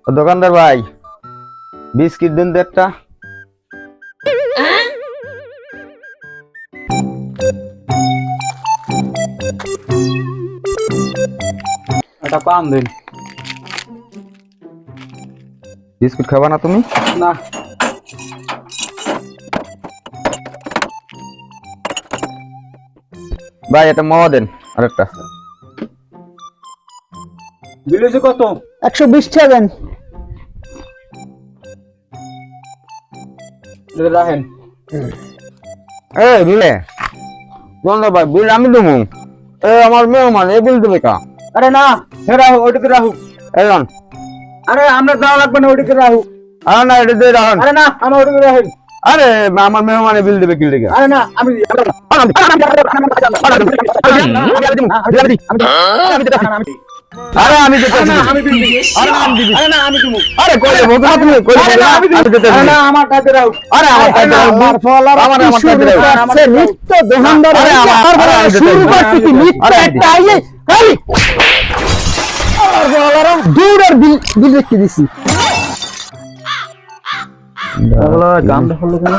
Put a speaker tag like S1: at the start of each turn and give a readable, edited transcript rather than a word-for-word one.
S1: ও দোকানদার ভাই বিস্কিট দিন তো একটা।
S2: একটা পান দিন।
S1: বিস্কুট খাবা না তুমি?
S2: না
S1: ভাই এটা মাওয়া দেন আরেকটা।
S2: বিলেছে কত?
S3: 120 টাকা দেন।
S2: রাখেন।
S1: এই বিলে দোকানদার ভাই বিল আমি দেবো। আমার মেহমান এই বিল দেবে কা?
S2: আরে না রাহু, ওইটাতে রাহু।
S1: এলন
S2: আরে আমরা দেওয়া লাগবে না, ওইটাতে রাহু।
S1: আরে না এটা দিয়ে রাখুন।
S2: আরে না আমার ওইটাতে রাখেন।
S1: আরে আমার মেহমানে বিল দেবে কি লেগে?
S2: আরে না আমি
S1: আরে আমি দিতে
S2: না আমি দিবি।
S1: আরে আমি দিবি।
S2: আরে না আমি দিবি।
S1: আরে কই দেবো তুমি কই
S2: আরে
S1: দেবো
S2: না আমি
S1: আমি
S2: দিবি।
S1: দিতে
S2: আরে না আমার কাছে রাহু।
S1: আরে আমার কাছে
S3: আমার ফলার
S1: আমার
S3: কি
S1: কাছে
S3: শুরু
S1: দাও।
S3: করছে নিত্য দোকানদার
S1: আরে
S3: হইছে,
S1: আমার-
S3: আর
S1: আরে আমি
S3: শুরু
S1: দিতে-
S3: করছে কি নিত্য
S1: আরে আমি
S3: একটা আইয়ে এই আর ফলার দৌড়ার বিল রেখে দিছি।
S2: গান হলো কেন?